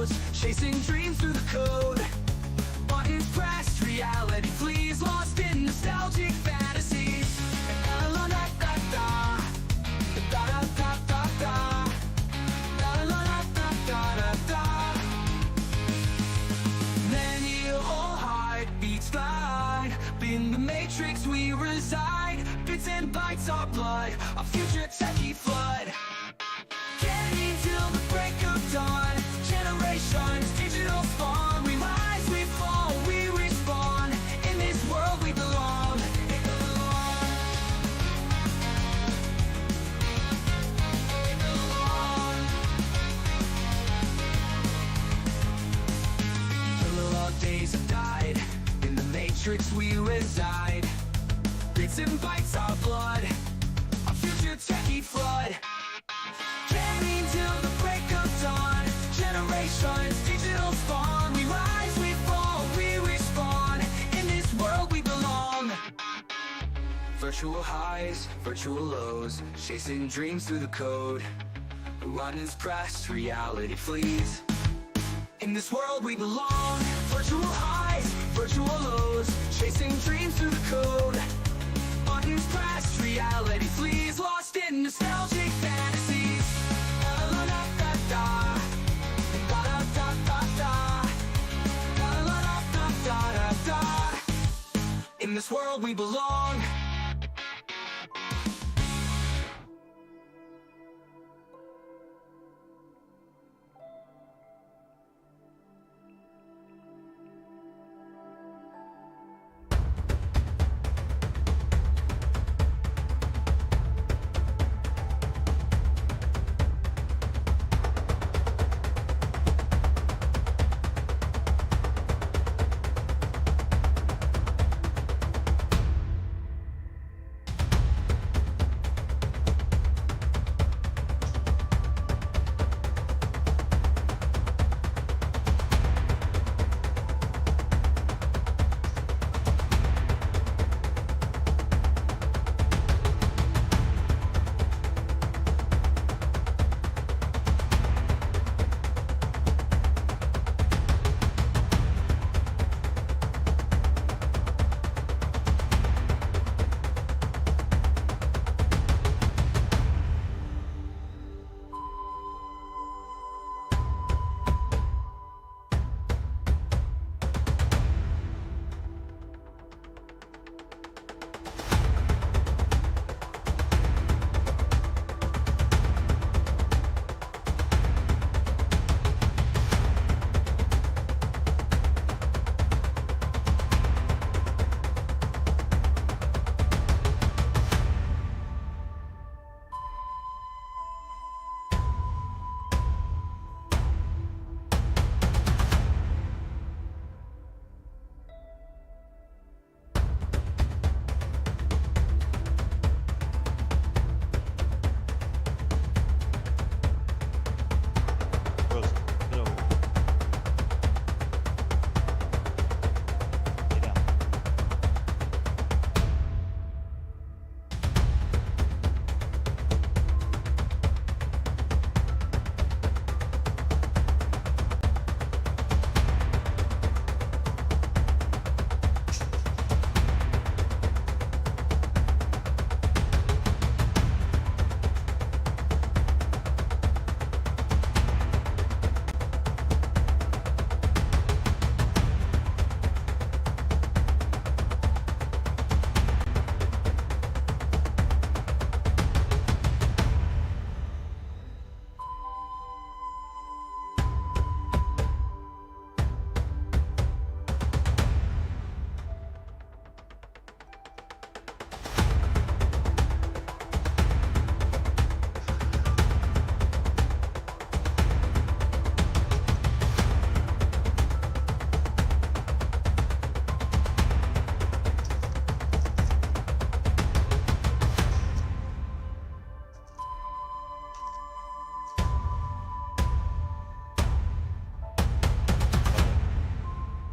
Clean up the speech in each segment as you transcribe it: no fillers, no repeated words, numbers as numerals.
lows, chasing dreams through the code. Buttons pressed, reality flees, lost in nostalgic fantasies. La la la da da, da da da da da, la la la da da da da. Then you all hide, beats glide. In the matrix we reside. Bits and bytes our blood, a future techie flood. Getting till the break of dawn. Generations, digital spawn. We rise, we fall, we respawn. In this world we belong. We belong. We belong. Analog days have died. In the matrix we reside. Bits and bytes our blood, a future techie flood. Getting till the break of dawn. Generations, digital spawn. We rise, we fall, we respawn. In this world we belong. Virtual highs, virtual lows, chasing dreams through the code. Buttons pressed, reality flees. In this world we belong. Virtual highs, virtual lows, chasing dreams through the code. Buttons pressed, reality flees, lost in nostalgic fantasies. La la la da da, da da da da da, la la la da da da da. In this world we belong.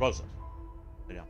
Rosa. Vediamo.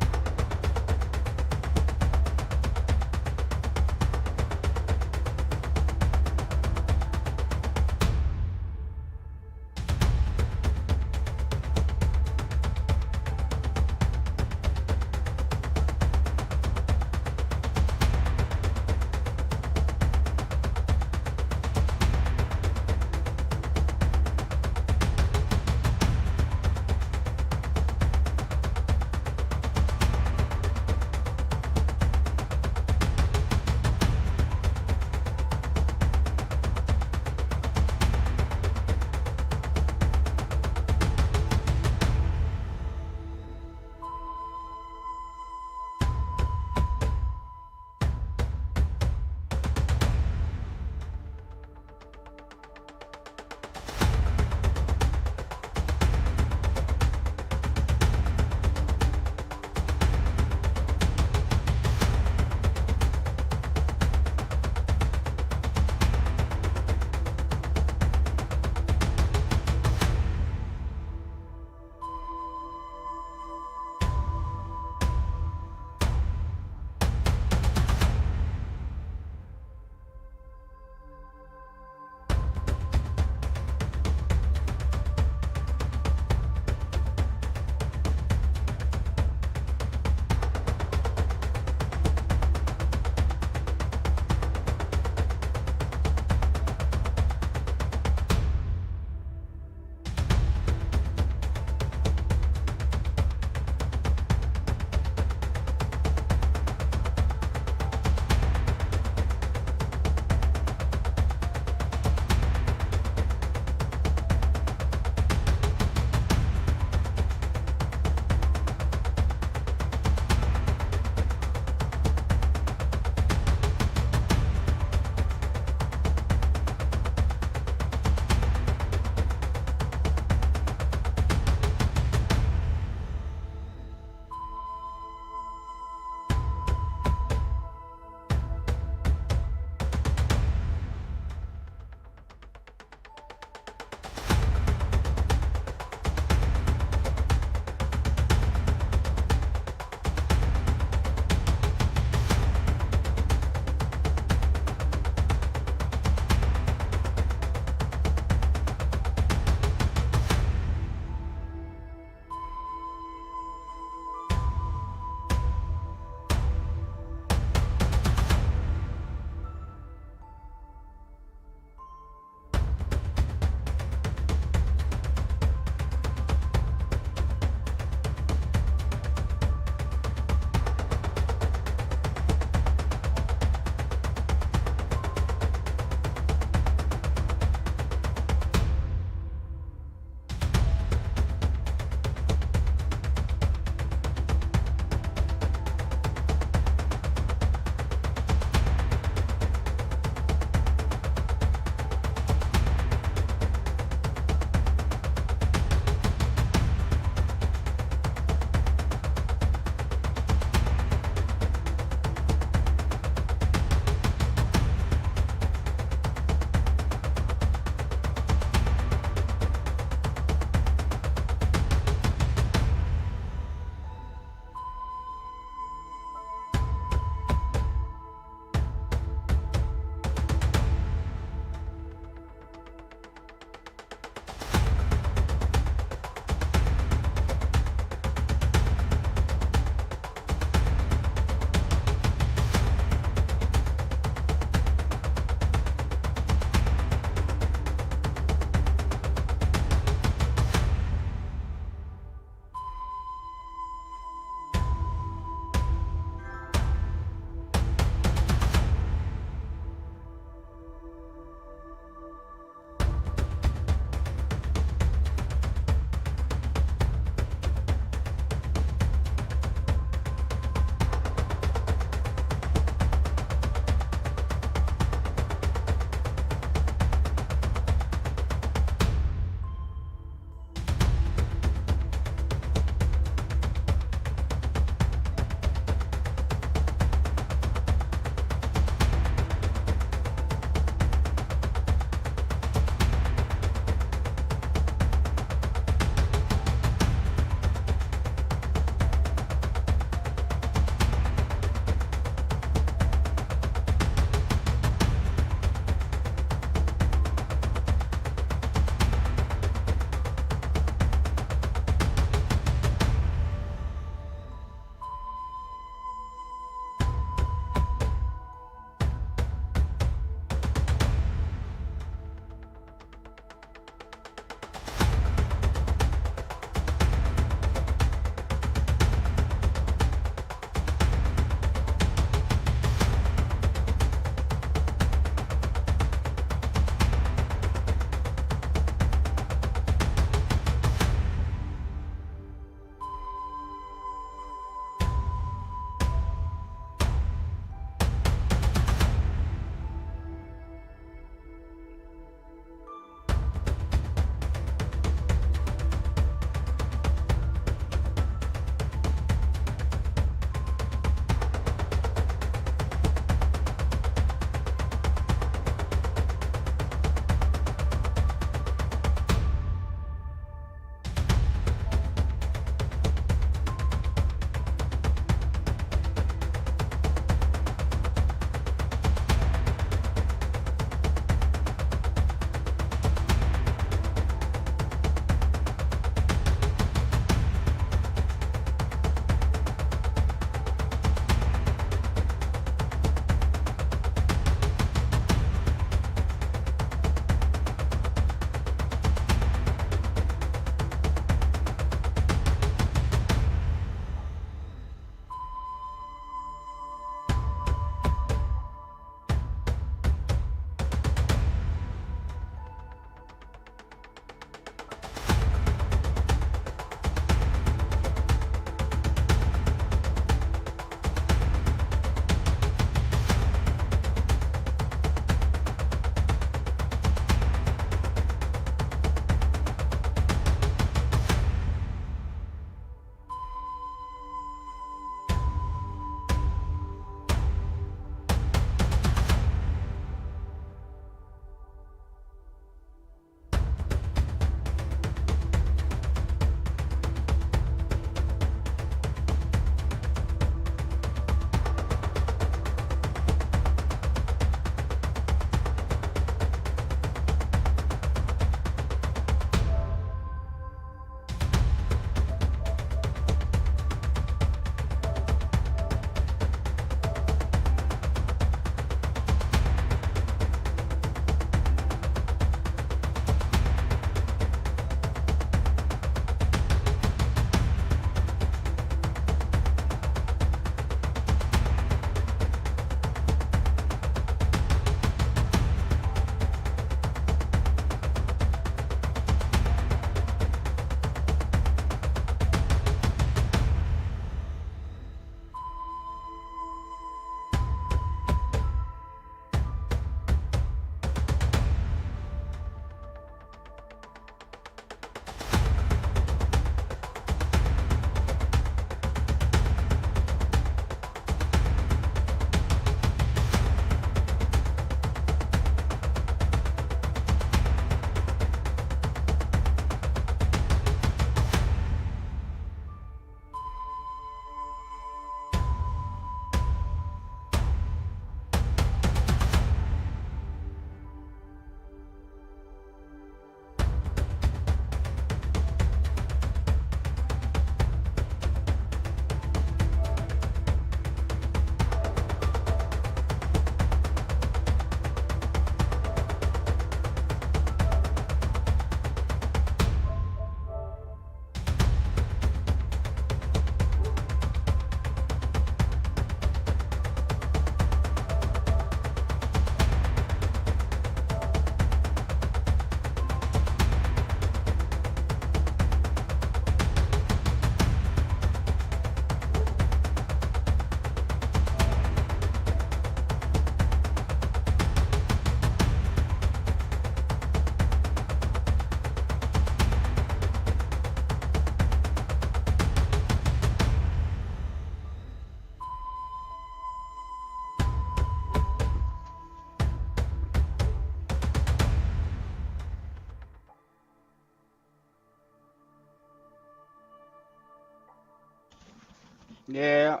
Yeah,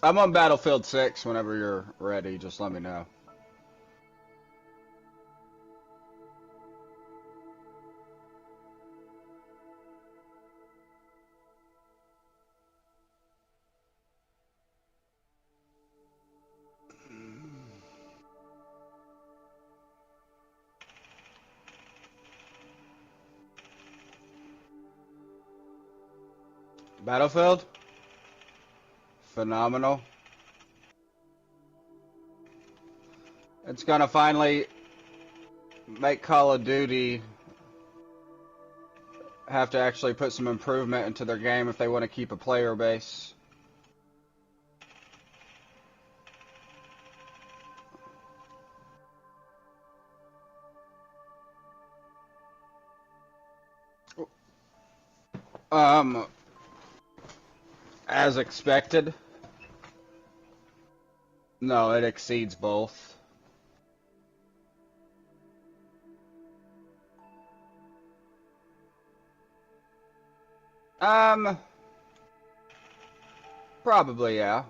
I'm on Battlefield 6 whenever you're ready. Just let me know. Battlefield? Phenomenal. It's gonna finally make Call of Duty have to actually put some improvement into their game if they want to keep a player base. Um, as expected. No, it exceeds both. Um, probably, yeah.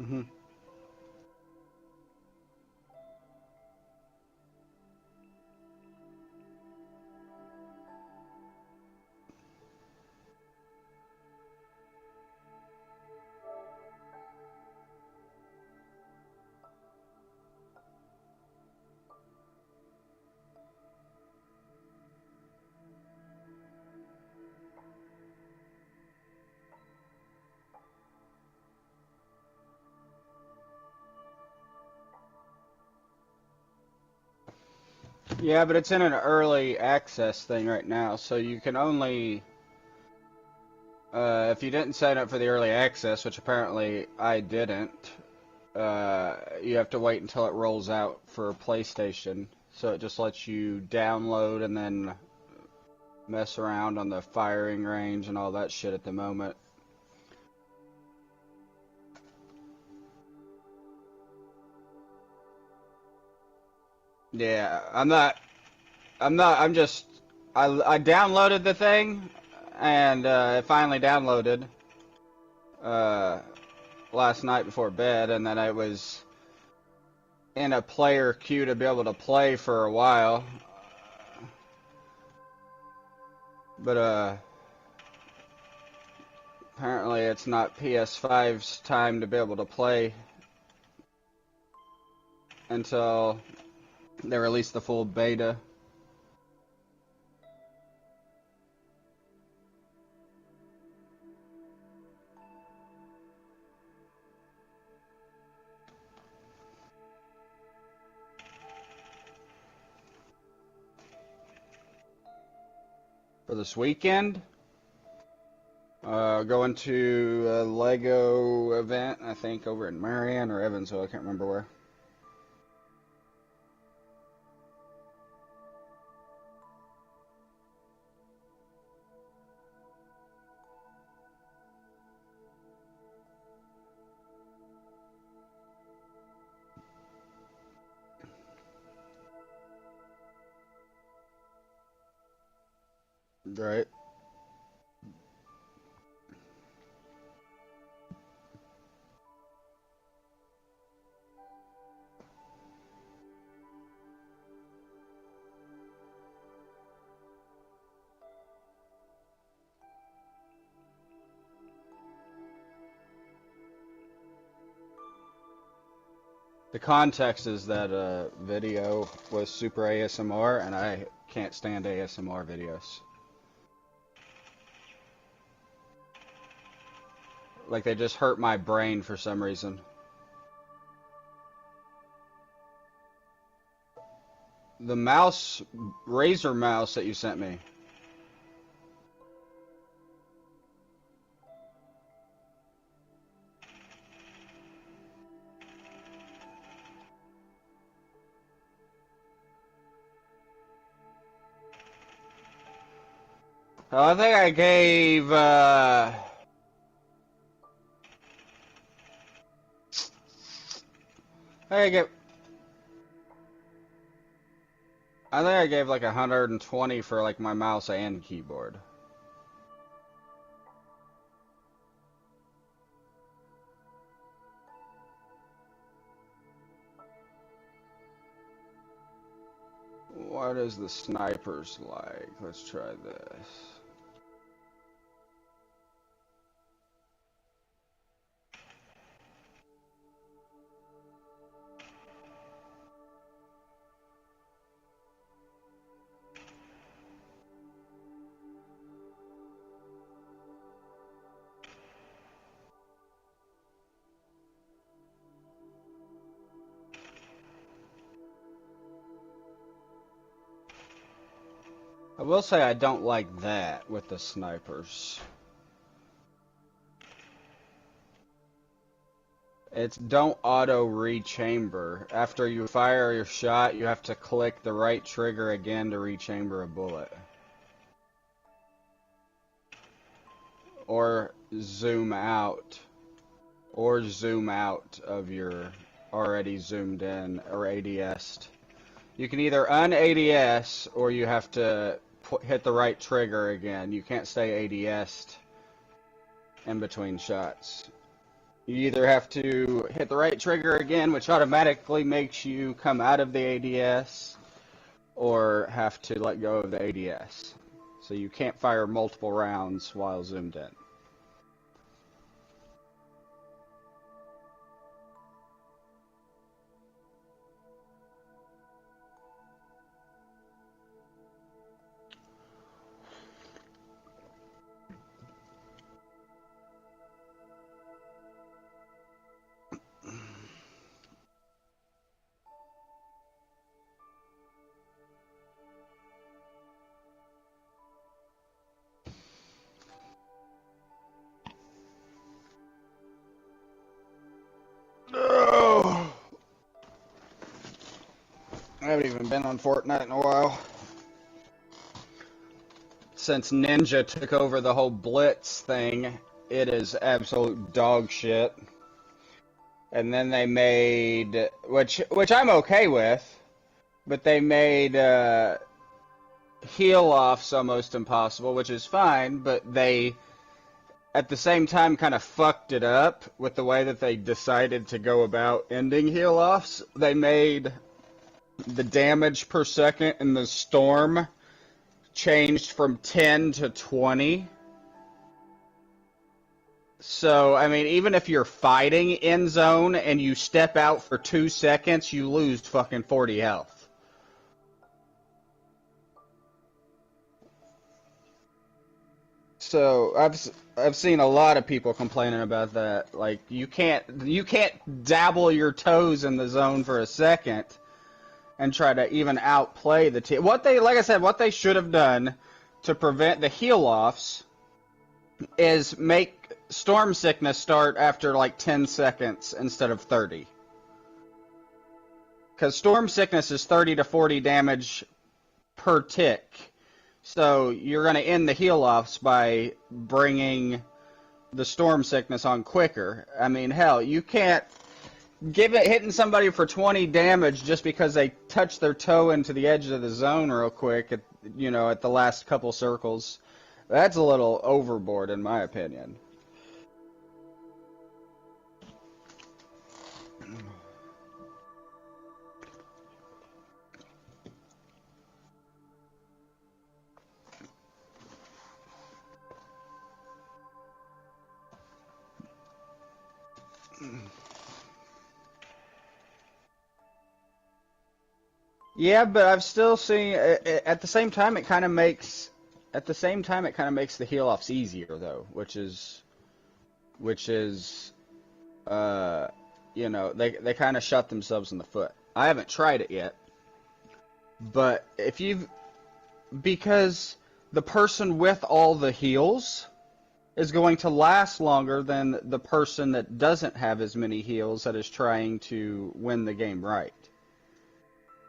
Hmm. Yeah, but it's in an early access thing right now, so you can only, if you didn't sign up for the early access, which apparently I didn't, you have to wait until it rolls out for PlayStation. So it just lets you download and then mess around on the firing range and all that shit at the moment. Yeah, I'm just, I downloaded the thing, and it finally downloaded uh, last night before bed, and then I was in a player queue to be able to play for a while. But apparently it's not PS5's time to be able to play until they release the full beta. For this weekend, going to a Lego event, I think, over in Marion or Evansville, I can't remember where. Right. The context is that video was super ASMR, and I can't stand ASMR videos. Like, they just hurt my brain for some reason. The mouse, Razer mouse that you sent me. Oh, I think I gave, I think I gave like 120 for like my mouse and keyboard. What is the snipers like? Let's try this. I will say I don't like that with the snipers. It's don't auto rechamber. After you fire your shot, you have to click the right trigger again to rechamber a bullet. Or zoom out. Or zoom out of your already zoomed in or ADS'd. You can either un-ADS or you have to hit the right trigger again. You can't stay ADS'd in between shots. You either have to hit the right trigger again, which automatically makes you come out of the ADS, or have to let go of the ADS. So you can't fire multiple rounds while zoomed in. Oh, I haven't even been on Fortnite in a while. Since Ninja took over the whole Blitz thing, it is absolute dog shit. And then they made, which I'm okay with, but they made heal offs almost impossible, which is fine, but they at the same time kind of fucked it up with the way that they decided to go about ending heal offs. They made the damage per second in the storm changed from 10 to 20. So, I mean, even if you're fighting in zone and you step out for 2 seconds, you lose fucking 40 health. So I've seen a lot of people complaining about that. Like you can't dabble your toes in the zone for a second and try to even outplay the team. What they should have done to prevent the heal offs is make storm sickness start after like 10 seconds instead of 30. Because storm sickness is 30 to 40 damage per tick. So you're going to end the heal offs by bringing the storm sickness on quicker. I mean, hell, you can't hitting somebody for 20 damage just because they touch their toe into the edge of the zone real quick at the last couple circles. That's a little overboard in my opinion. Yeah, but I've still seen at the same time it kind of makes the heal offs easier though, which is uh they kind of shot themselves in the foot. I haven't tried it yet, but if you've because the person with all the heals is going to last longer than the person that doesn't have as many heals that is trying to win the game right.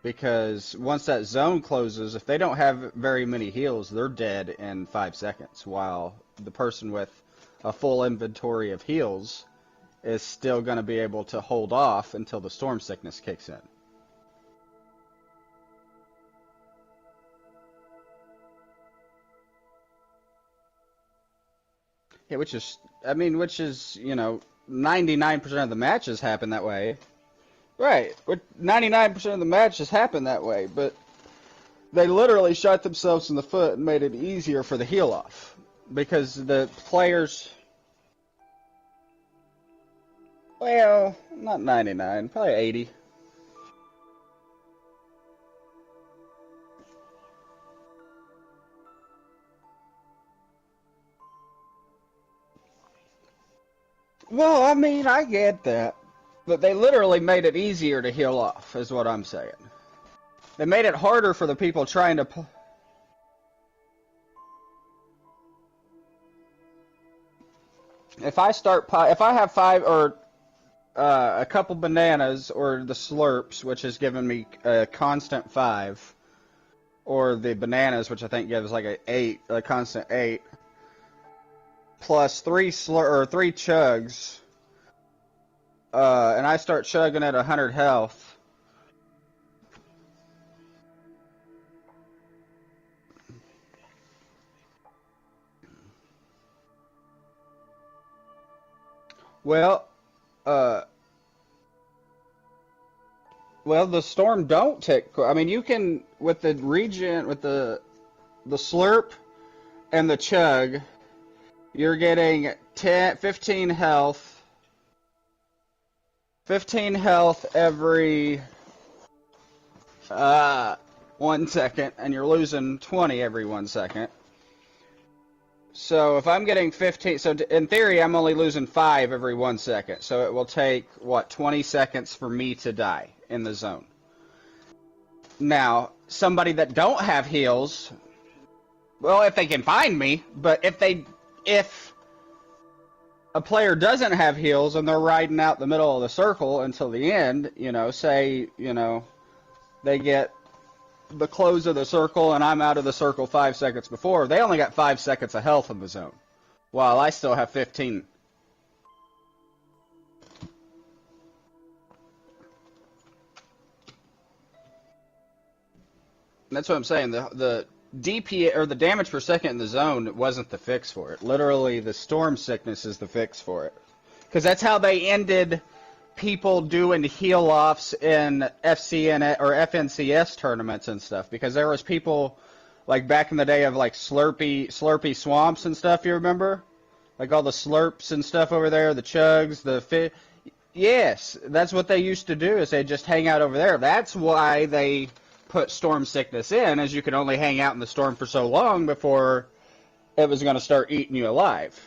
Because once that zone closes, if they don't have very many heals, they're dead in 5 seconds, while the person with a full inventory of heals is still going to be able to hold off until the storm sickness kicks in. Yeah, which is, 99% of the matches happen that way. Right, 99% of the matches happen that way, but they literally shot themselves in the foot and made it easier for the heal off. Because the players, well, not 99, probably 80. Well, I mean, I get that. But they literally made it easier to heal off, is what I'm saying. They made it harder for the people trying to... If I have 5 or a couple bananas or the slurps, which has given me a constant 5, or the bananas, which I think gives like a constant 8, plus 3 chugs, and I start chugging at 100 health. Well, uh, the storm don't tick. I mean, you can with the regen, with the slurp and the chug, you're getting 15 health, 15 health every 1 second, and you're losing 20 every 1 second. So if I'm getting 15, so in theory I'm only losing 5 every 1 second. So it will take, what, 20 seconds for me to die in the zone. Now, somebody that don't have heals, well, if they can find me, but if a player doesn't have heals and they're riding out the middle of the circle until the end, say, they get the close of the circle and I'm out of the circle 5 seconds before, they only got 5 seconds of health in the zone, while I still have 15. That's what I'm saying. The DP or the damage per second in the zone wasn't the fix for it. Literally, the storm sickness is the fix for it, because that's how they ended people doing heal offs in FCN or FNCS tournaments and stuff. Because there was people like back in the day of like Slurpy swamps and stuff. You remember, like all the slurps and stuff over there, the chugs, the fit. Yes, that's what they used to do. Is they just hang out over there. That's why they put storm sickness in, as you could only hang out in the storm for so long before it was going to start eating you alive.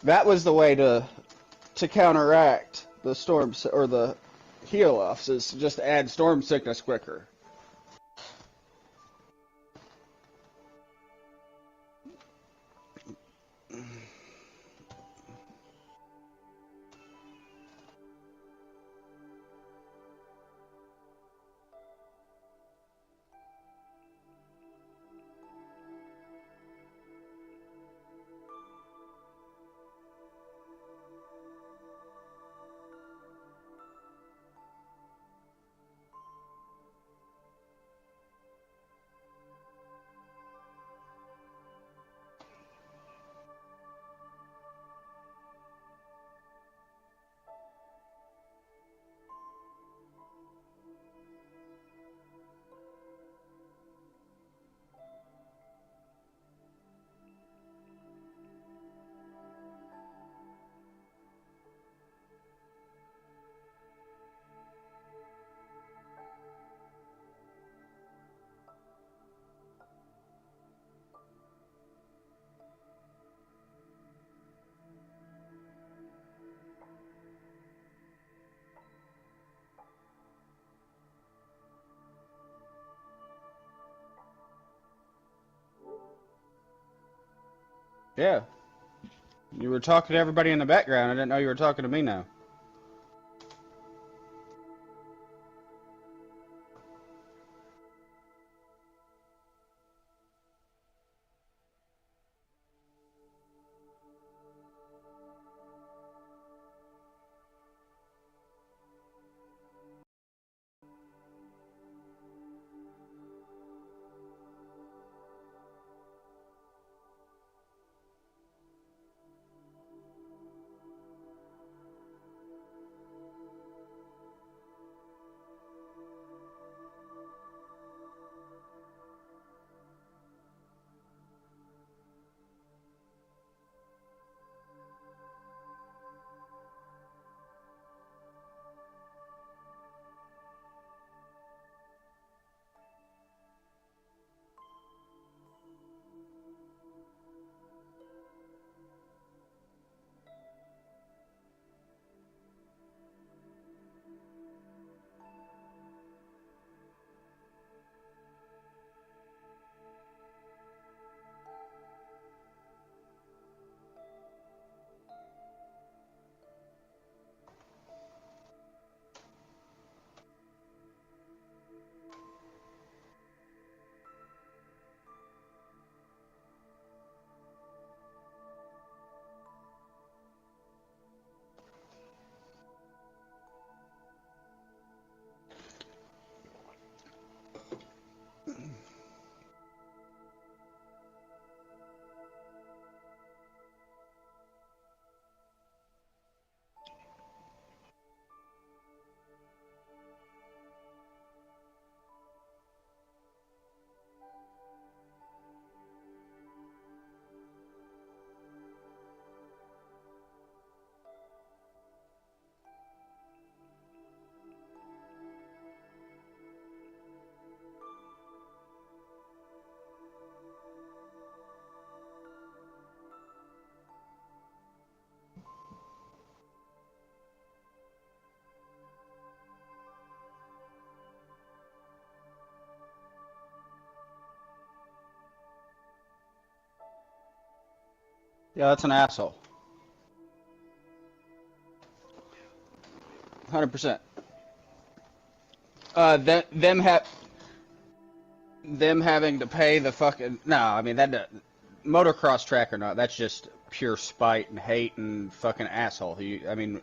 That was the way to counteract the storms or the heal offs, is just add storm sickness quicker. Yeah. You were talking to everybody in the background. I didn't know you were talking to me now. Yeah, that's an asshole. 100%. Them them having to pay the fucking no. I mean motocross track or not. That's just pure spite and hate and fucking asshole. I mean,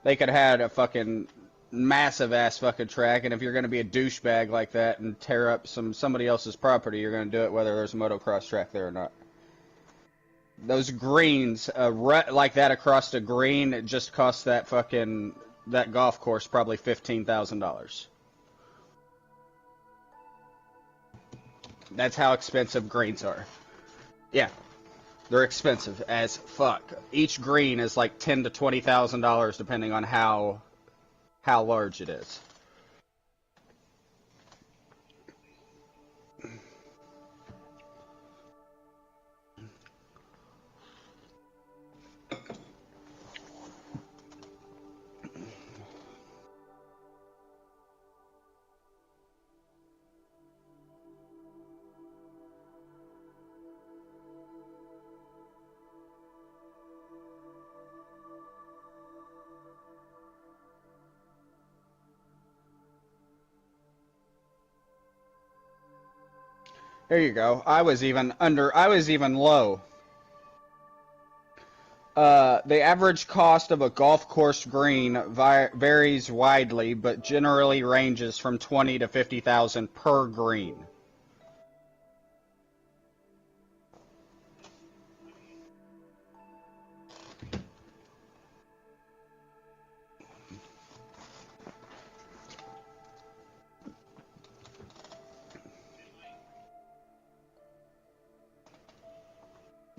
they could have had a fucking massive ass fucking track, and if you're gonna be a douchebag like that and tear up somebody else's property, you're gonna do it whether there's a motocross track there or not. Those greens, a rut like that across the green, it just cost that golf course probably $15,000. That's how expensive greens are. Yeah, they're expensive as fuck. Each green is like $10,000 to $20,000 depending on how large it is. There you go. I was even low. The average cost of a golf course green varies widely, but generally ranges from 20 to 50,000 per green.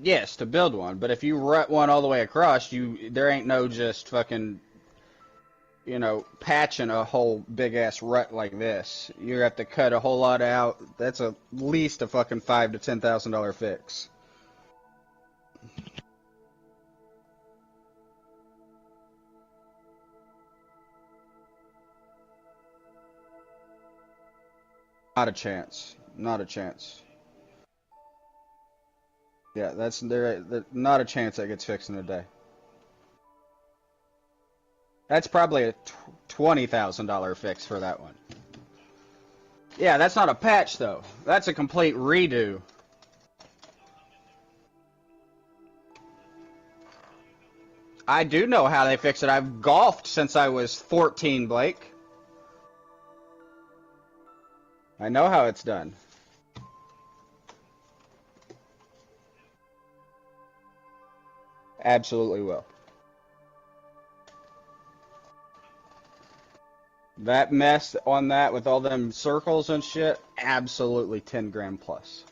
Yes, to build one, but if you rut one all the way across, there ain't no just fucking patching a whole big ass rut like this. You have to cut a whole lot out. That's at least a fucking $5,000 to $10,000 fix. Not a chance. Not a chance. Yeah, there's not a chance that gets fixed in a day. That's probably a $20,000 fix for that one. Yeah, that's not a patch though. That's a complete redo. I do know how they fix it. I've golfed since I was 14, Blake. I know how it's done. Absolutely will. That mess on that with all them circles and shit, absolutely 10 grand plus.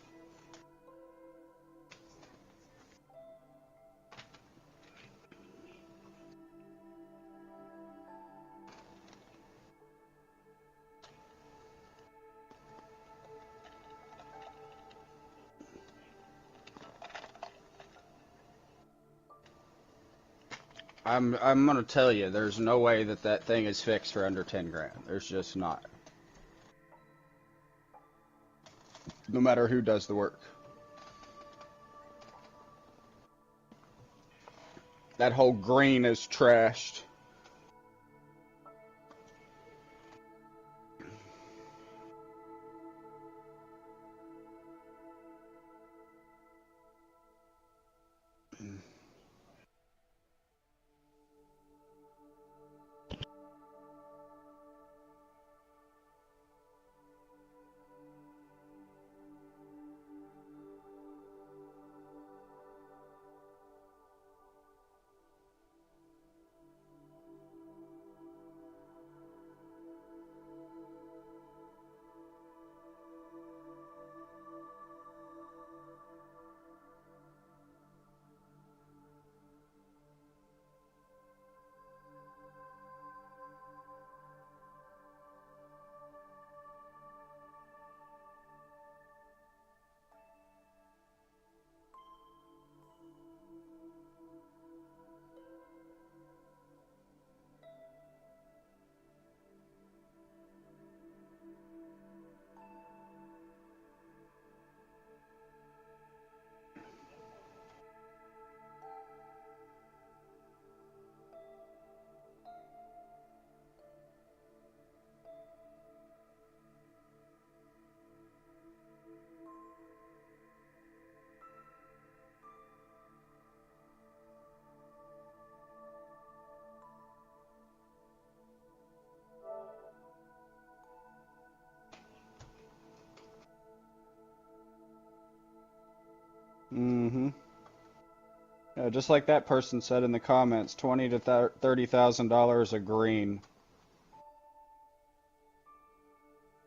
I'm gonna tell you, there's no way that that thing is fixed for under 10 grand. There's just not. No matter who does the work. That whole green is trashed. Mm-hmm. Yeah, just like that person said in the comments, $20 to $30,000 a green.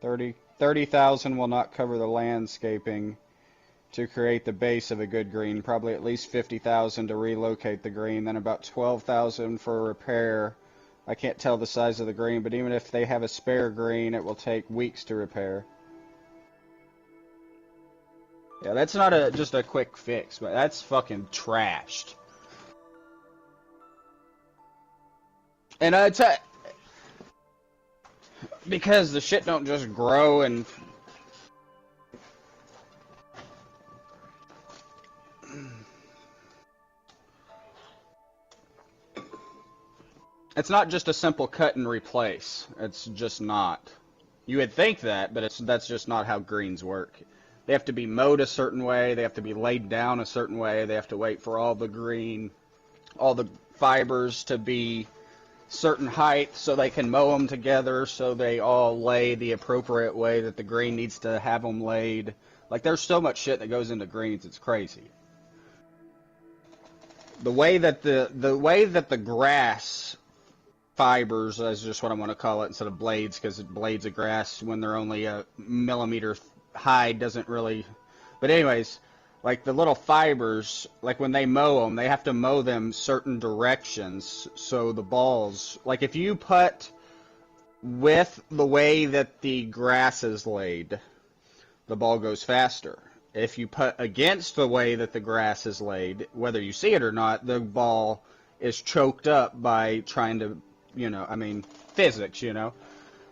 30,000 will not cover the landscaping to create the base of a good green. Probably at least 50,000 to relocate the green, then about 12,000 for repair. I can't tell the size of the green, but even if they have a spare green, it will take weeks to repair. Yeah, that's not just a quick fix, but that's fucking trashed. And because the shit don't just grow and it's not just a simple cut and replace. It's just not. You would think that, but that's just not how greens work. They have to be mowed a certain way, they have to be laid down a certain way, they have to wait for all the fibers to be certain height so they can mow them together so they all lay the appropriate way that the green needs to have them laid. Like, there's so much shit that goes into greens, it's crazy. The way that the grass fibers, is just what I'm going to call it instead of blades, because blades of grass, when they're only a millimeter high, doesn't really. But anyways, like the little fibers, like when they mow them, they have to mow them certain directions so the balls, like if you putt with the way that the grass is laid, the ball goes faster. If you putt against the way that the grass is laid, whether you see it or not, the ball is choked up by trying to, physics,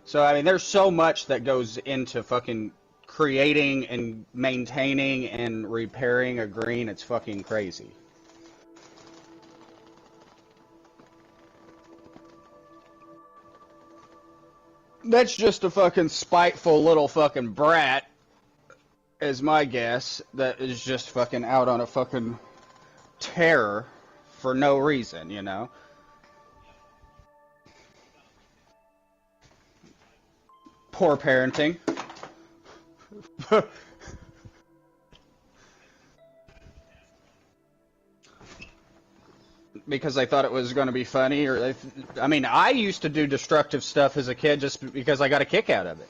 So, there's so much that goes into fucking creating and maintaining and repairing a green, it's fucking crazy. That's just a fucking spiteful little fucking brat, is my guess, that is just fucking out on a fucking terror for no reason, you know? Poor parenting. Because they thought it was going to be funny, or I mean, I used to do destructive stuff as a kid just because I got a kick out of it.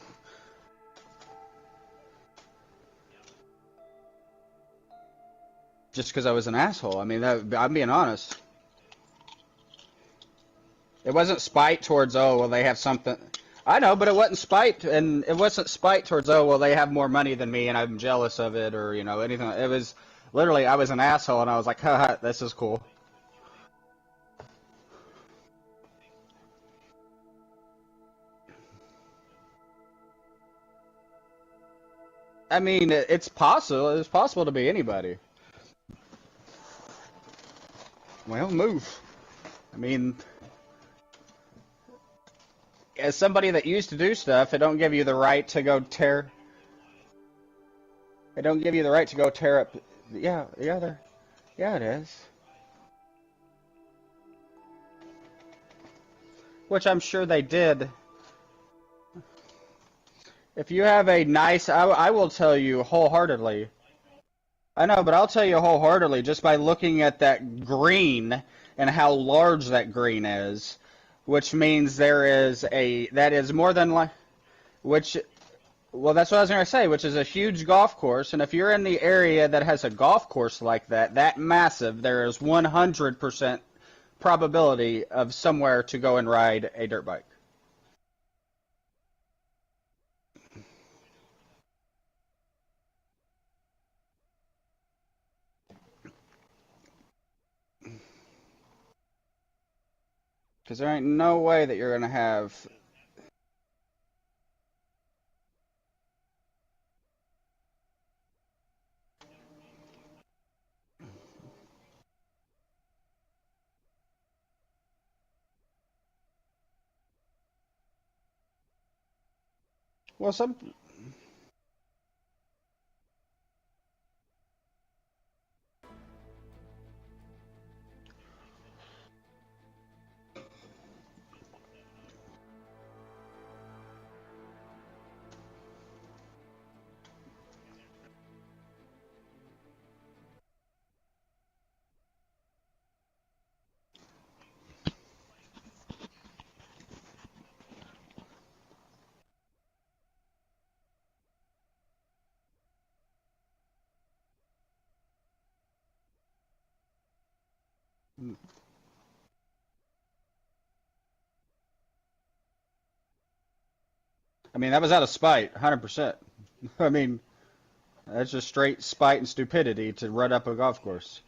Just because I was an asshole. I mean, I'm being honest. It wasn't spite towards, oh, well, they have something. I know, but it wasn't spite, and it wasn't spite towards, oh, well, they have more money than me, and I'm jealous of it, or, you know, anything. It was literally, I was an asshole, and I was like, haha, this is cool. I mean, it's possible. It's possible to be anybody. Well, move. I mean, as somebody that used to do stuff, it don't give you the right to go tear. It don't give you the right to go tear up. Yeah, yeah, it is. Which I'm sure they did. If you have a nice, I will tell you wholeheartedly. I know, but I'll tell you wholeheartedly, just by looking at that green and how large that green is, which means that is more than like, well, that's what I was going to say, which is a huge golf course, and if you're in the area that has a golf course like that massive, there is 100% probability of somewhere to go and ride a dirt bike. Because there ain't no way that you're going to have... Well, some... I mean, that was out of spite, 100%. I mean, that's just straight spite and stupidity to run up a golf course.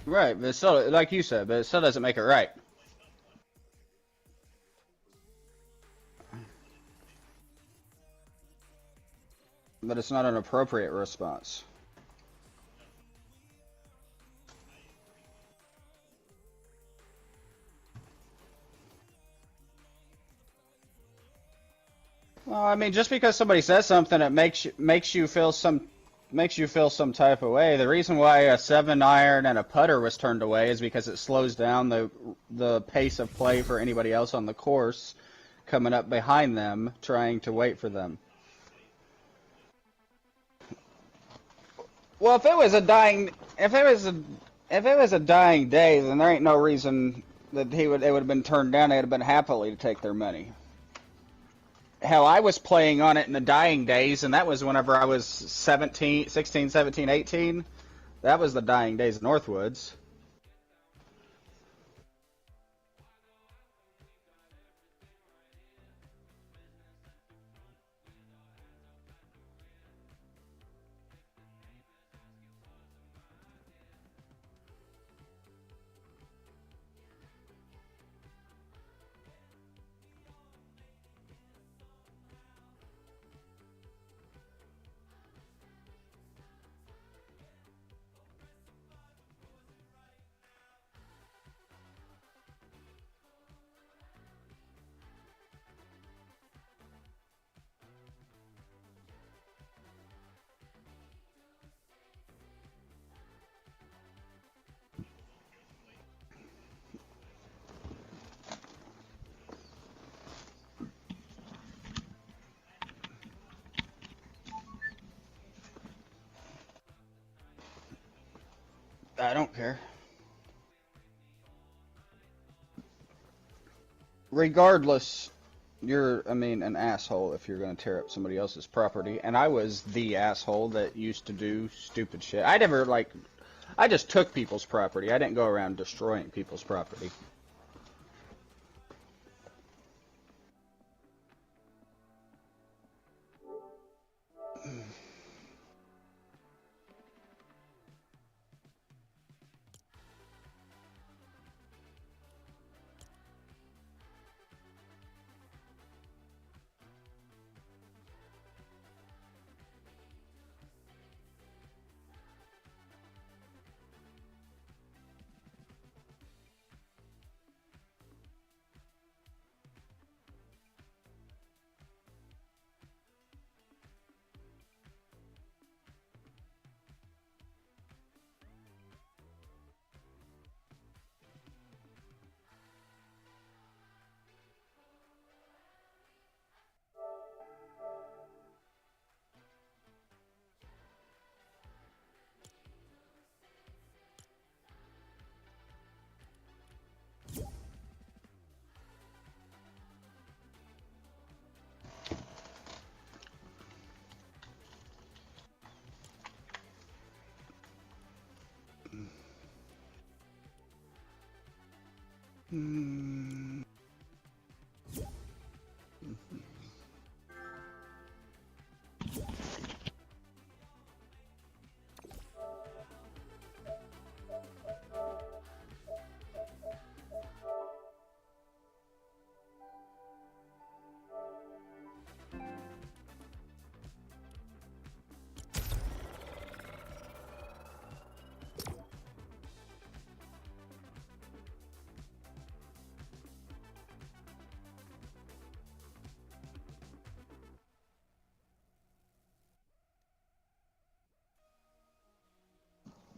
Right, but it still, like you said, but it still doesn't make it right. But it's not an appropriate response. Well, I mean, just because somebody says something that makes you feel some type of way. The reason why a 7-iron and a putter was turned away is because it slows down the pace of play for anybody else on the course coming up behind them, trying to wait for them. Well, if it was a dying day, then there ain't no reason that it would have been turned down. They'd have been happily to take their money. Hell, I was playing on it in the dying days, and that was whenever I was 16, 17, 18. That was the dying days of Northwoods. I don't care. Regardless, you're, I mean, an asshole if you're going to tear up somebody else's property. And I was the asshole that used to do stupid shit. I never, like, I just took people's property. I didn't go around destroying people's property. Hmm.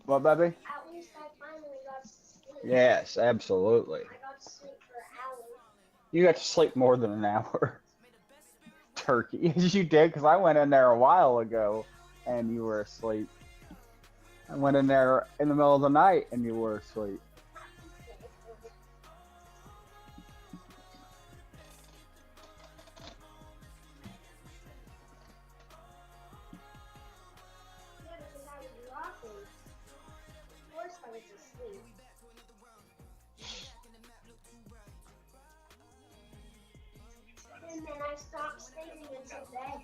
What, baby? At least I finally got to sleep. Yes, absolutely. I got to sleep for hours. You got to sleep more than an hour. Turkey. You did, because I went in there a while ago and you were asleep. I went in there in the middle of the night and you were asleep. Yeah, because I was walking. Of course I was asleep. And then I stopped sleeping until bed.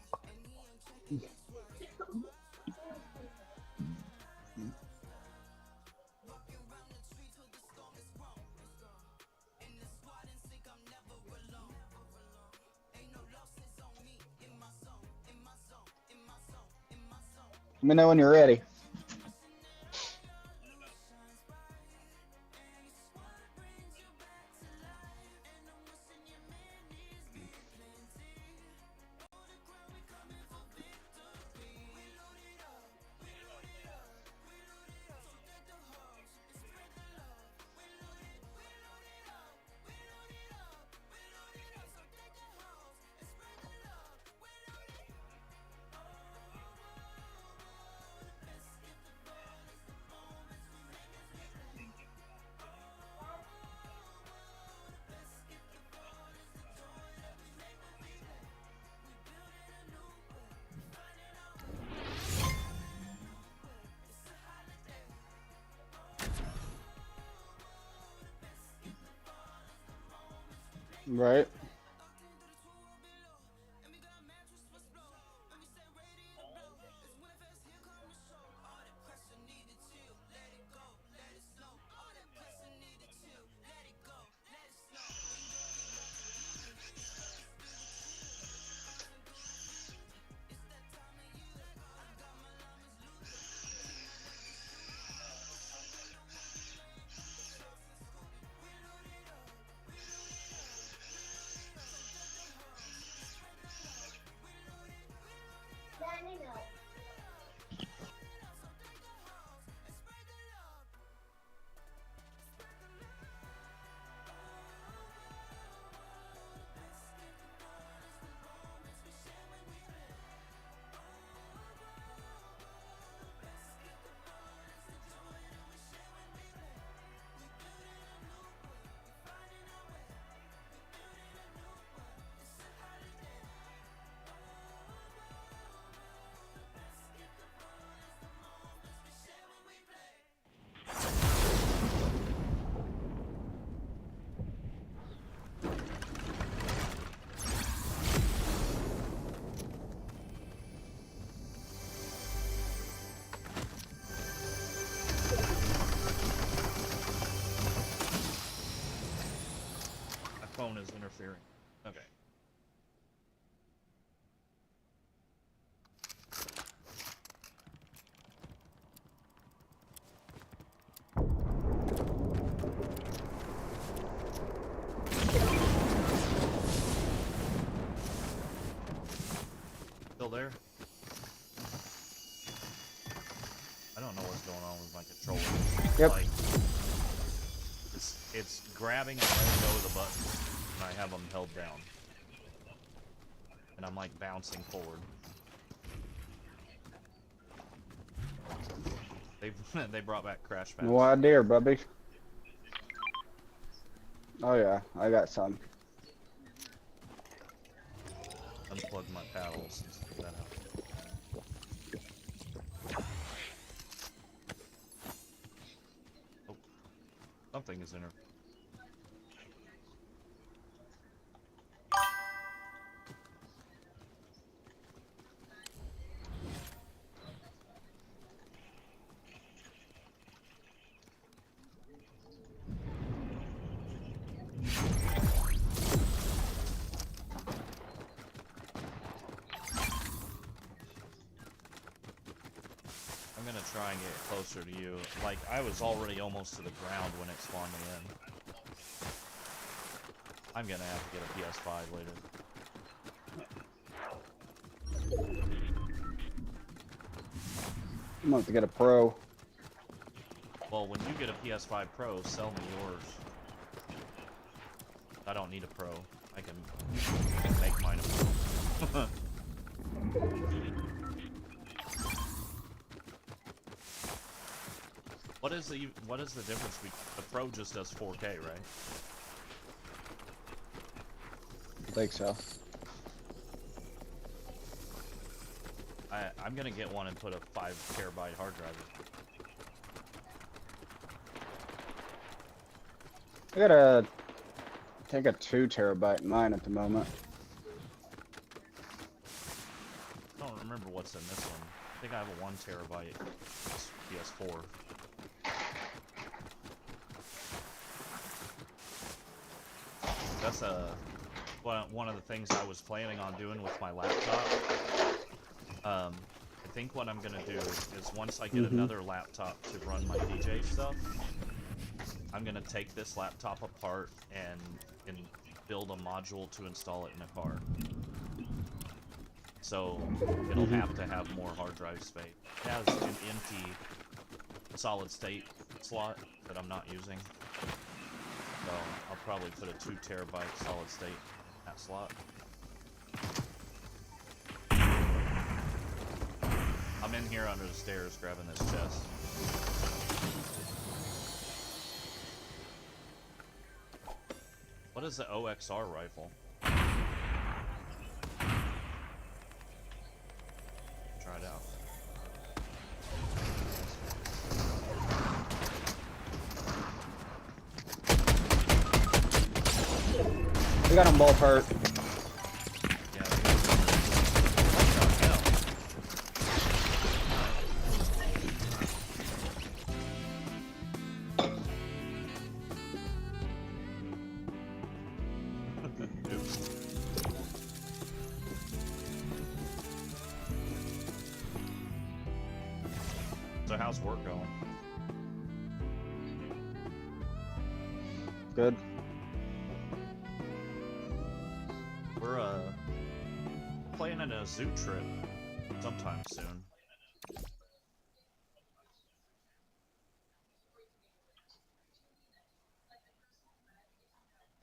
Let me know when you're ready. Right. there? I don't know what's going on with my controller. Yep. Like, it's grabbing and letting go of the buttons, and I have them held down. And I'm like bouncing forward. They brought back crash pads. No idea, Bubby. Oh yeah, I got some. Unplug my paddles and stick that out. Oh, something is in her. I'm gonna try and get closer to you. Like, I was already almost to the ground when it spawned me in. I'm gonna have to get a PS5 later. I'm going to get a Pro. Well, when you get a PS5 Pro, sell me yours. I don't need a Pro. I can make mine a Pro. What is the difference between the Pro just does 4K, right? I think so. I'm gonna get one and put a 5 terabyte hard drive in. I got a, I think a 2 terabyte in mine at the moment. I don't remember what's in this one. I think I have a 1 terabyte PS4. That's one of the things I was planning on doing with my laptop. I think what I'm gonna do is once I get another laptop to run my DJ stuff, I'm gonna take this laptop apart and build a module to install it in a car. So it'll have to have more hard drive space. It has an empty solid state slot that I'm not using. So I'll probably put a 2 terabyte solid state in that slot. I'm in here under the stairs grabbing this chest. What is the OXR rifle? Try it out. We got them both hurt. Yeah. So how's work going? Good. We're planning a zoo trip sometime soon.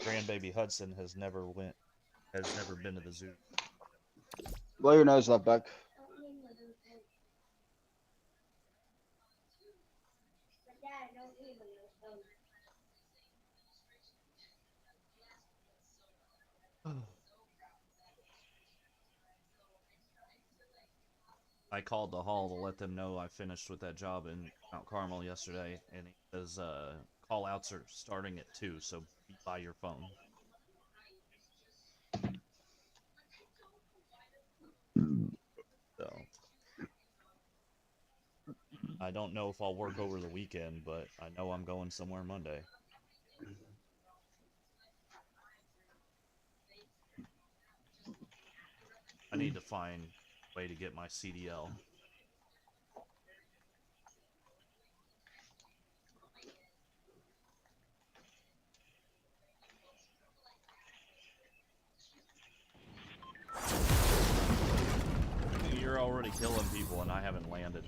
Grandbaby Hudson has never been to the zoo. Blow your nose up, Buck. I called the hall to let them know I finished with that job in Mount Carmel yesterday, and it says call outs are starting at 2, so be by your phone. So I don't know if I'll work over the weekend, but I know I'm going somewhere Monday. I need to find a way to get my CDL. already killing people and I haven't landed.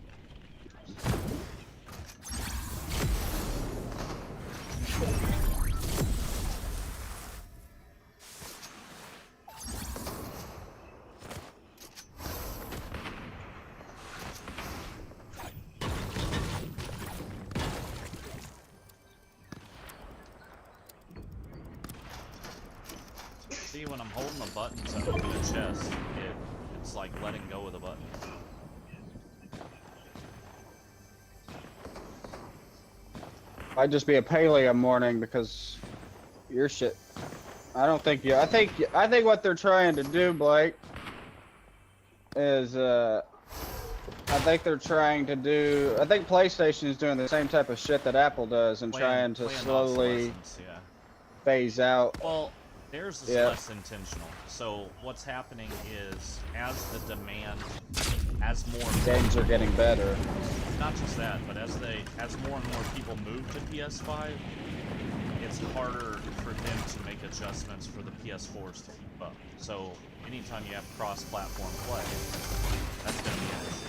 See, when I'm holding the buttons to open a chest, it's like letting go of the button. Might just be a paleo morning because your shit. I don't think you. I think what they're trying to do, Blake, is I think they're trying to do. I think PlayStation is doing the same type of shit that Apple does and trying to slowly yeah. phase out. Well, theirs is less intentional. So what's happening is, as the demand, as more Games are getting better. not just that, but as more and more people move to PS5, it's harder for them to make adjustments for the PS4s to keep up. So anytime you have cross-platform play, that's going to be an issue.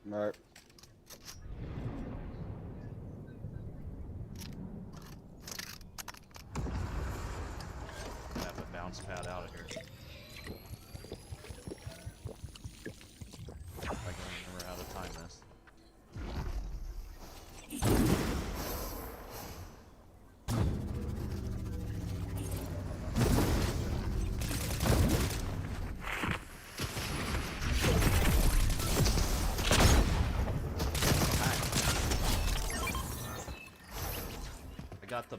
Right. Have a bounce pad out of here. I can remember how to time this. I got the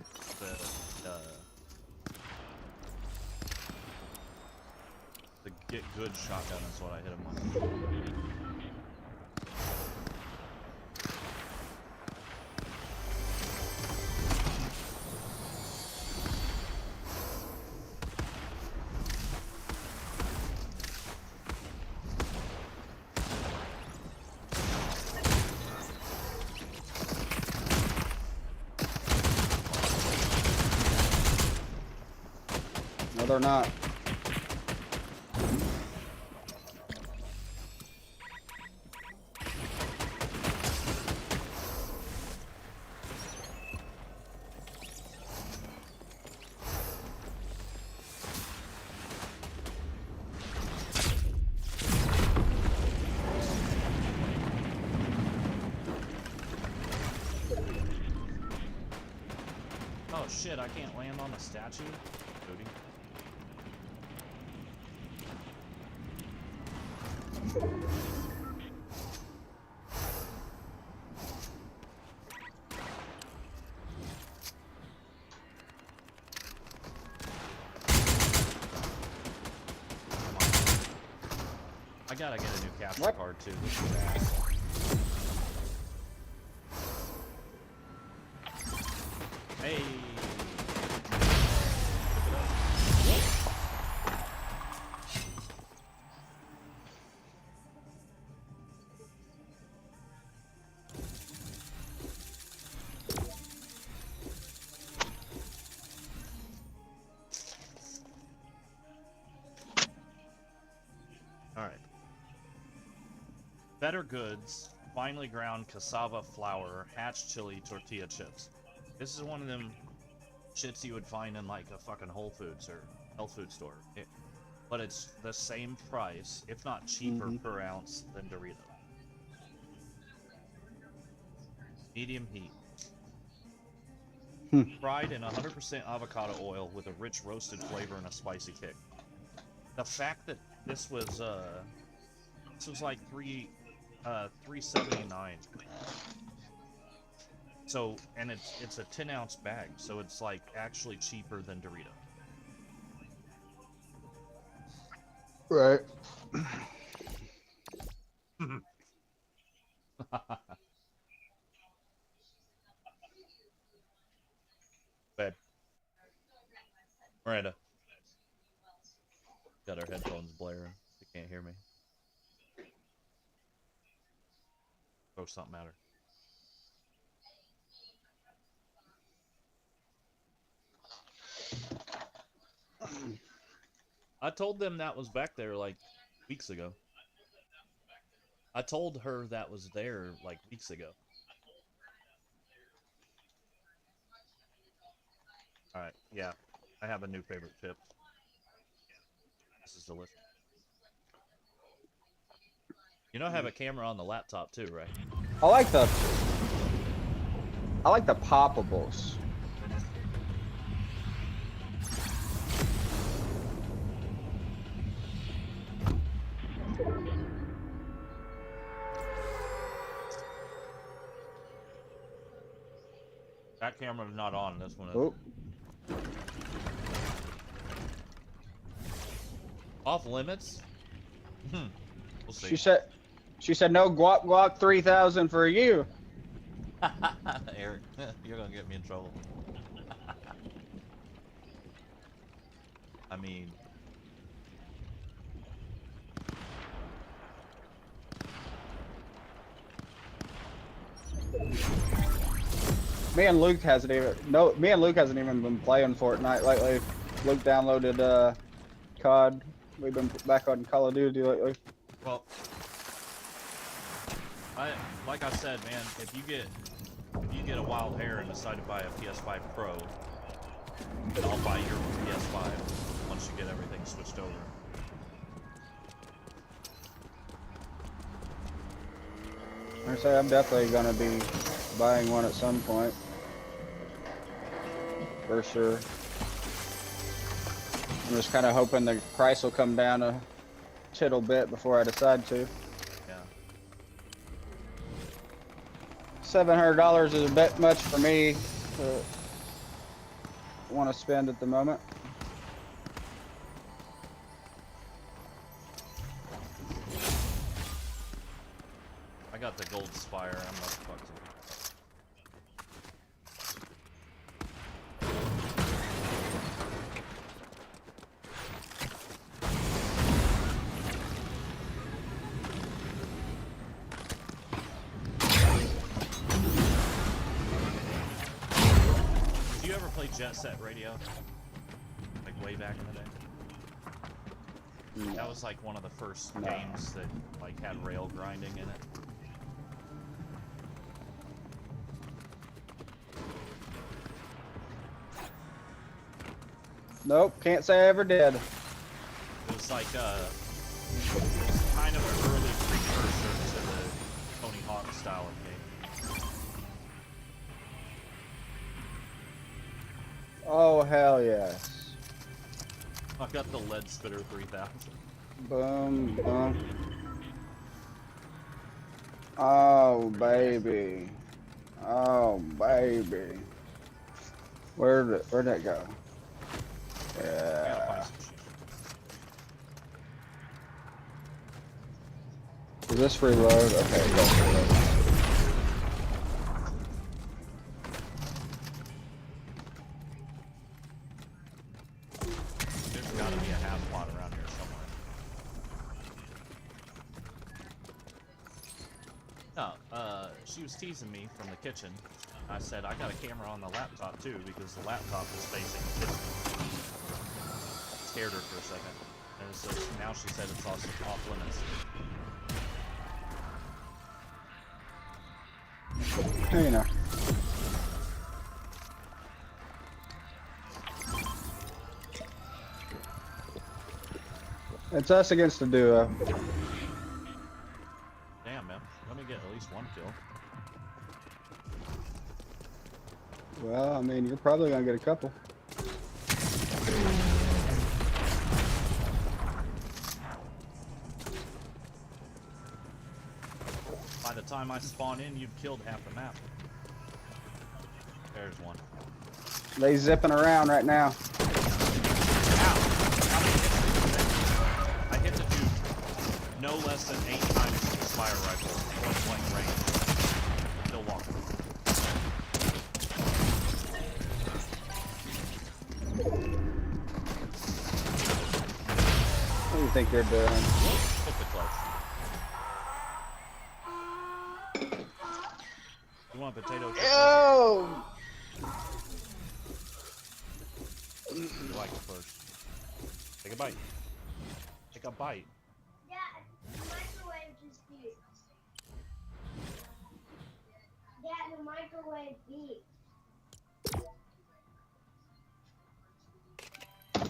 get good shotgun is what I hit him with. No, they're not. Oh shit, I can't land on a statue? Cody. I gotta get a new capture card too. This is ass. Hey. All right. Better goods, finely ground cassava flour, hatch chili tortilla chips. This is one of them shits you would find in like a fucking Whole Foods or health food store. But it's the same price, if not cheaper per ounce than Dorito. Medium heat. Fried in 100% avocado oil with a rich roasted flavor and a spicy kick. The fact that this was like $3.79. So, and it's a 10-ounce bag, so it's like actually cheaper than Dorito. Right. Bed. Miranda. Got our headphones blaring. They can't hear me. Throw something at her. I told them that was back there like weeks ago. I told her that was there like weeks ago. Alright, yeah. I have a new favorite chip. This is delicious. You know I have a camera on the laptop too, right? I like the poppables. That camera's not on, this one is. Oh, Off limits? We'll see. she said no guac guac 3000 for you. Eric, you're gonna get me in trouble. I mean... Me and Luke hasn't even been playing Fortnite lately. Luke downloaded COD. We've been back on Call of Duty lately. Well, like I said, man, if you get a wild hair and decide to buy a PS5 Pro, then I'll buy your PS5 once you get everything switched over. I say I'm definitely gonna be buying one at some point, for sure. I'm just kind of hoping the price will come down a tittle bit before I decide to. Yeah. $700 is a bit much for me to want to spend at the moment. I got the gold spire. I'm not fucked. Did you ever play Jet Set Radio? Like way back in the day? No. That was like one of the first No. games that like had rail grinding in it. Nope, can't say I ever did. It was like it was kind of an early precursor to the Tony Hawk style of game. Oh hell yes. I got the Lead Spitter 3000. Boom, boom. Oh baby. Oh baby. Where'd it go? I gotta Yeah. find some shit. Is this reload? Okay, go reload. There's gotta be a half plot around here somewhere. No, she was teasing me from the kitchen. I said, I got a camera on the laptop too, because the laptop is facing the kitchen. Scared her for a second. And so now she said it's also off limits. You know. It's us against the duo. Damn, man. Let me get at least one kill. Well, I mean, you're probably gonna get a couple. By the time I spawn in, you've killed half the map. There's one. They zipping around right now. Ow! How many hits did you take? I hit the dude no less than 8 times with the Spire rifle, point blank range. Still walking. What do you think they're doing? Hit the clutch. You want a potato chip? Oh! You like it first. Take a bite. take a bite. Yeah, the microwave just beeped. Yeah, the microwave beeped.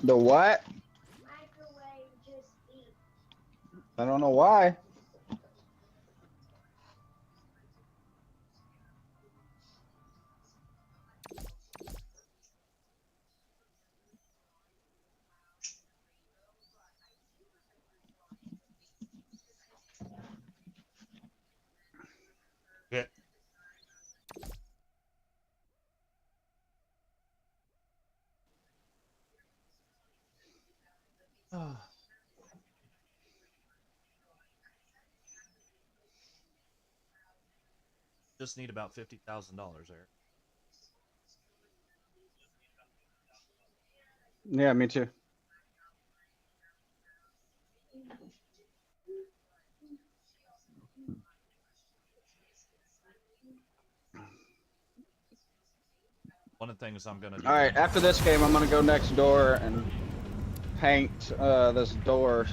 The what? Microwave just beeped. I don't know why. Yeah. Just need about $50,000, Eric. Yeah, me too. One of the things I'm gonna do. All right, after this game, I'm gonna go next door and paint this door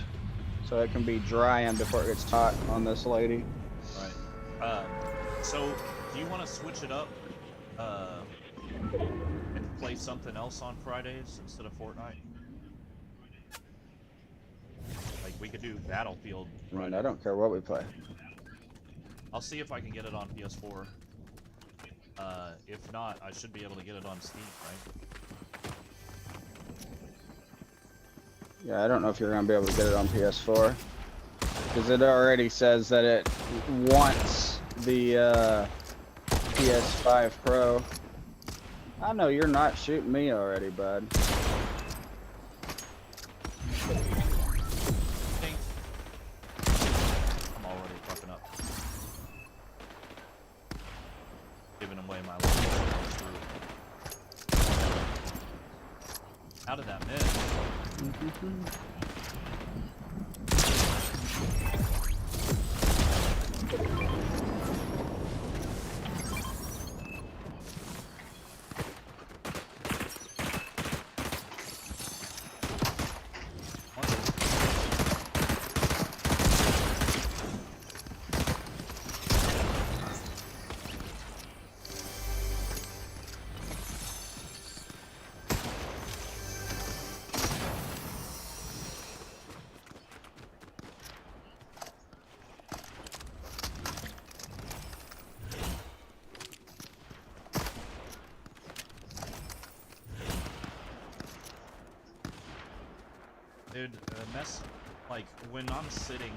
so it can be drying before it gets hot on this lady. Right. So, do you want to switch it up and play something else on Fridays instead of Fortnite? Like, we could do Battlefield I mean, Friday. I don't care what we play. I'll see if I can get it on PS4. If not, I should be able to get it on Steam, right? Yeah, I don't know if you're gonna be able to get it on PS4 because it already says that it wants the PS5 Pro. I know you're not shooting me already, bud. Think. I'm already fucking up. Giving away my life. How did that miss? Dude, like, when I'm sitting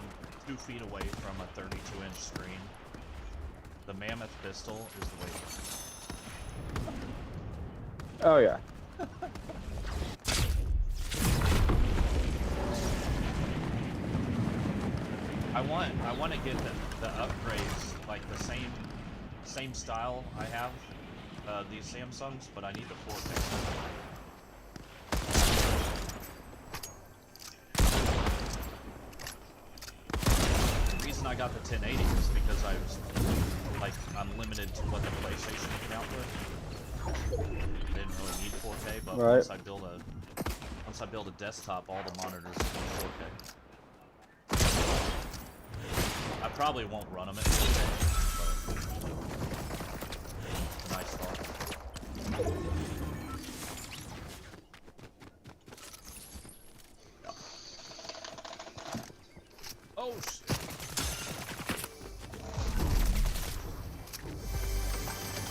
2 feet away from a 32-inch screen, the mammoth pistol is the way to go. Oh yeah. I want to get the upgrades, like the same style I have these Samsungs, but I need the 4K. The reason I got the 1080 is because I was like, I'm limited to what the PlayStation can output. I didn't really need 4K, but Right. once I build a desktop, all the monitors will be 4K. I probably won't run them at 4K, but nice thought. Yeah. Oh shit!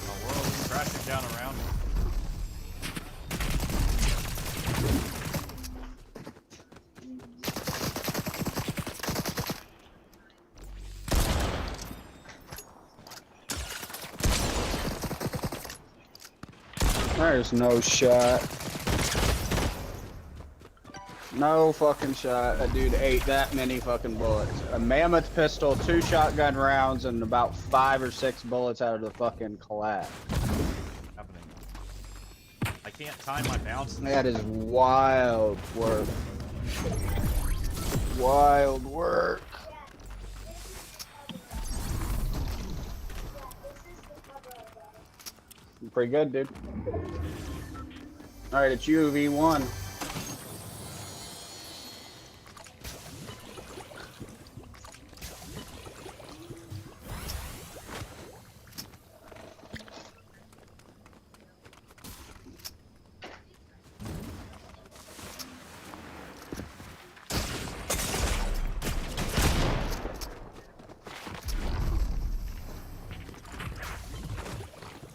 The world is crashing down around me. There's no shot. No fucking shot. That dude ate that many fucking bullets. A mammoth pistol, 2 shotgun rounds, and about 5 or 6 bullets out of the fucking collab. Happening. I can't time my bounces. That is wild work. Wild work. Pretty good, dude. Alright, it's you, V1.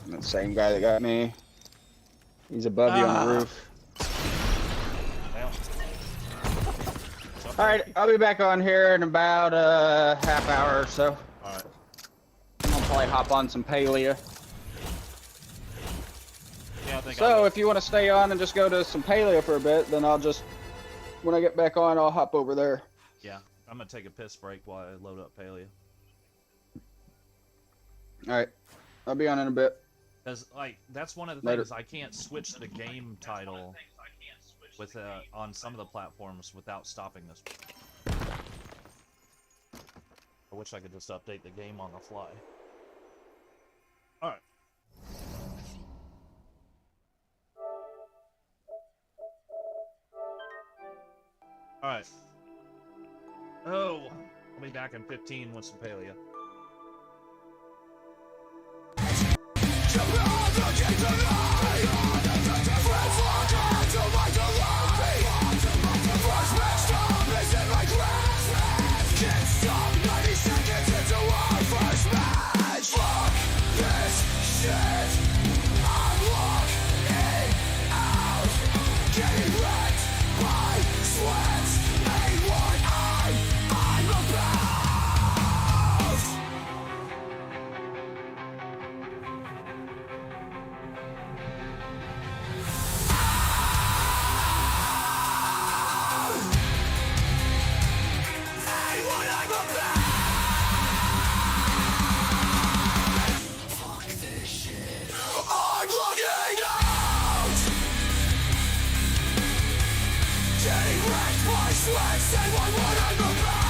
The same guy that got me. He's above you on the roof. Well. Alright, I'll be back on here in about a half hour or so. Alright. I'm gonna probably hop on some Palea. Yeah, I think So if you want to stay on and just go to some Palea for a bit, then I'll just, when I get back on, I'll hop over there. Yeah, I'm gonna take a piss break while I load up Palea. Alright, I'll be on in a bit. Because, like, that's one of the Later. things, I can't switch the game title with on some of the platforms without stopping this. I wish I could just update the game on the fly. Alright. Alright. Oh! I'll be back in 15 with some Palea. Getting wrecked by sweat, say why would I go back?